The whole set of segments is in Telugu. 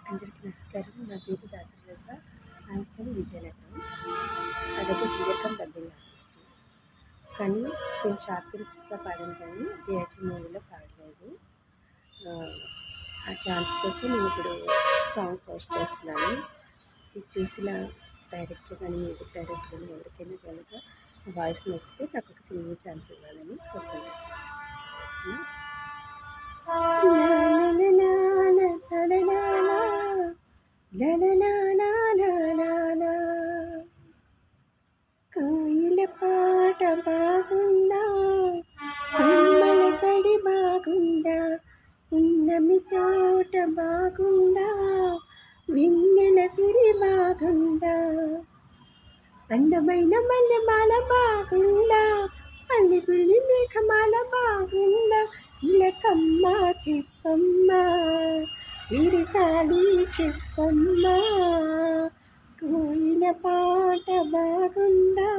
అందరికీ నమస్కారం. నా పేరు దాసరిలత. I'm from Vizianagaram. అదొక సింగర్ డబ్బింగ్ ఆర్టిస్ట్. కానీ నేను షార్ట్ ఫిల్మ్స్లో పాడాను కానీ థియేటర్ మూవీలో పాడలేదు. ఆ ఛాన్స్ కోసం నేను ఇప్పుడు సాంగ్ పోస్ట్ చేస్తున్నాను. ఇది చూసిన డైరెక్టర్ కానీ మ్యూజిక్ డైరెక్టర్ కానీ ఎవరికైనా కనుక వాయిస్ నచ్చితే నాకు ఒక సింగింగ్ ఛాన్స్ ఇవ్వాలని కోరుకుంటున్నాను. కోయిల పాట బాగుందా, కొమ్మల సడి బాగుందా, పున్నమి తోట బాగుందా, వెన్నెల సిరి బాగుందా, అందమైన మల్లెమాల బాగుందా, అల్లిపుల్లి మేఘమాల బాగుందా, చిలకమ్మ చెప్పమ్మ, చిరుకాలి చెప్పమ్మ, కోయిల పాట బాగుందా,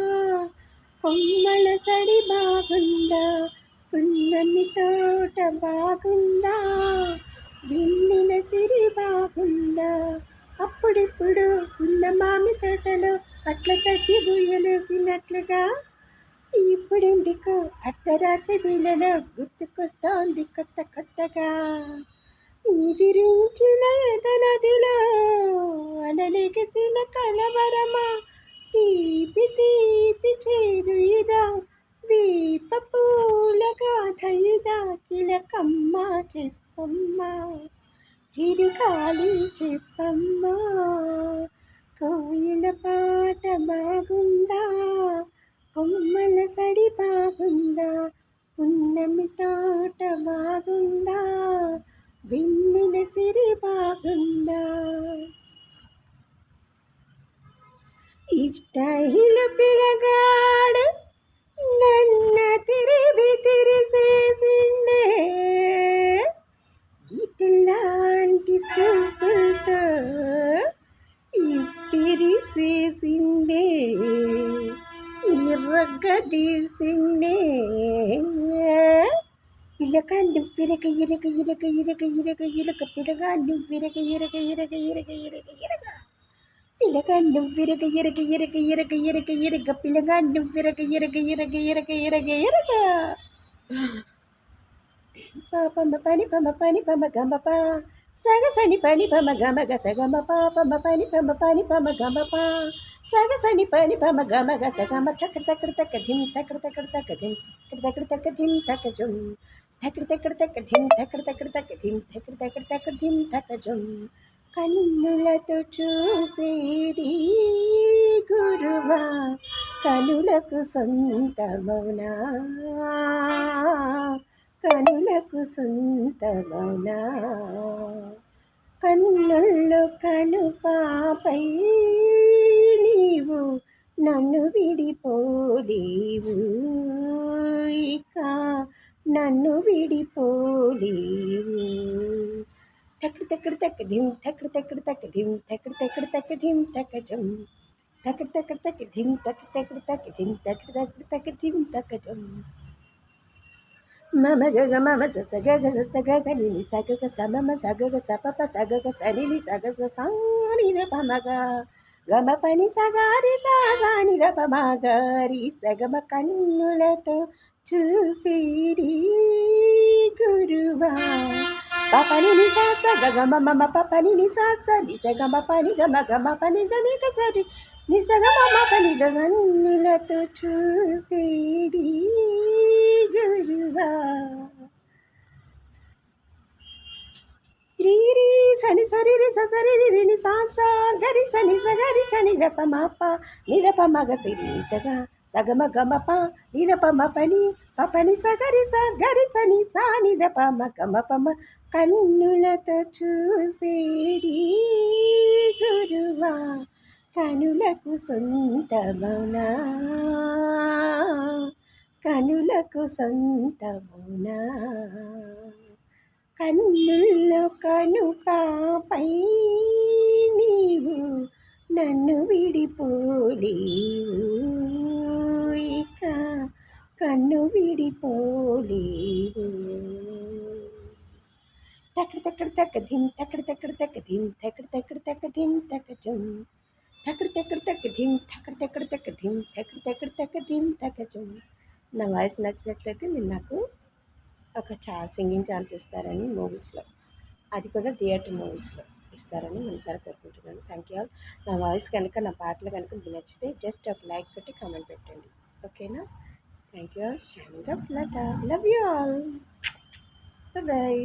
కొమ్మల సడి బాగుందా, పున్నమి తోట బాగుందా, వెన్నెల సిరి బాగుందా, అప్పుడిప్పుడు ఉన్న మామి తోటలో అట్ల తట్టి గుయ్యలుగినట్లుగా ఇప్పుడెందుకు అర్ధరాత్రి వేళలో గుర్తుకొస్తోంది కొత్త కొత్తగా, నీదిరించిన నదిలో అనలిగిసిన కలవరమా, తీపి తీపి చేదు ఇదా, వీప పూల గాథ ఇదా, చిలకమ్మ చెప్పమ్మ, చిరుకాలి చెప్పమ్మ, కోయిల పాట బాగుందా, కొమ్మల సడి బాగుందా, పున్నమి తోట బాగుందా, వెన్నెల సిరి బాగుందా, ఈ స్టైల్ పిలగాడు నన్ను తిరిసేసిండే, ఇట్లాంటి సూపులతో ఇస్తిరిసేసిండే, ఇరగదీసిండే, పిల్లగాడు విరగ ఇరగ ఇరగ ఇరగ ఇరగ ఇరగ, పిల్లగాడు విరగ ఇరగ ఇరగ ఇరగ ఇరగ ఇరగ, పిల్లగాడు విరగ ఇరగ ఇరగ ఇరగ ఇరగ ఇరగ, పిల్లగాడు విరగ ఇరగ ఇరగ ఇరగ ఇరగ ఇరగ, పాపమ్మ పని పమ్మ పని పమ్మ గమప సగసని పని పమ గమ గసగమ పాపమ్మ పని పమ్మ పని పమ గమప సగసని పని పమ గమ గసగమ తక్కడ తక్కడ తక్క ధిం తక్కడ తక్కడ తక్క ధిం తక్కడ తక్క ధిం తక్క జుం తక్కడ తక్కడ తక్క ధిం తక్కడ తక్కడ తక్క ధిం తక్కడ తక్కడ తక్క ధిం తక్క జుం, కన్నులతో చూసేడి గురువా కనులకు సొంతమౌనా, కనులకు సొంతమౌనా, కన్నుల్లో కను పాపై నీవు నన్ను విడిపోలేవు, ఇక నన్ను విడిపోలేవు, తక్కడ తక్కడ తక్క ధిం తక్కడ తక్కడ తక్క ధిం తక్కడ తక్కడ తక్క ధిం తక్క జం తక్కడ తక్కడ తక్క ధిం తక్కడ తక్కడ తక్క ధిం తక్కడ తక్కడ తక్క ధిం తక్క జం, మమ గగ మమ స గగ స గగ ని స గగ స మమ స గగ స పప స గగ స ని స గ స సా ని ద ప మ గ గమ పని స గారి స సా ని ద ప మ గారి స గమ, కన్నులతో చూసేరి గురువా పపని ని స స గగ మమ పపని ని స స ని స గమ పని గమ గమ పని ద ని క సరి ని స గమ మ పని ద, కన్నులతో చూసేరి గురువా, రీ రీ సని సరి రి స సరి రి రి ని సా సా గరి సని స గరి సని ద ప మ ప ని ద ప మ గ సి రి స గ స గ మ గ మ ప ని ద ప మ ప ని ప ప ని స గరి సని సా ని ద ప మ గ మ ప మ, కన్నులతో చూసేడి గురువా కనులకు సొంతమౌనా, కనులకు సొంతమౌనా, కన్నుల్లో కనుపాపై నీవు నన్ను విడిపోలేవు, ఇక కన్ను విడిపోలేవు, తక్కడ తక్కడ తక్క ధిమ్ తక్కడ తక్కడ తక్క ధిమ్ తక్కడ తక్కడ తక్క ధిమ్ తక్క జుమ్ తక్కడ తక్కడ తక్క ధిమ్ తక్కడ తక్కడ తక్క ధిమ్ తక్కడ తక్కడ తక్క ధిమ్ తక్క జుమ్. నా వాయిస్ నచ్చినట్లయితే మీరు నాకు ఒక సింగింగ్ ఛాన్స్ ఇస్తారని మూవీస్లో, అది కూడా థియేటర్ మూవీస్లో ఇస్తారని మనసారా కోరుకుంటున్నాను. Thank you all. నా వాయిస్ కనుక, నా పాటలు కనుక మీకు నచ్చితే జస్ట్ ఒక లైక్ కొట్టి కామెంట్ పెట్టండి, ఓకేనా? Thank you all. Shining up Latha. Love you all. Bye.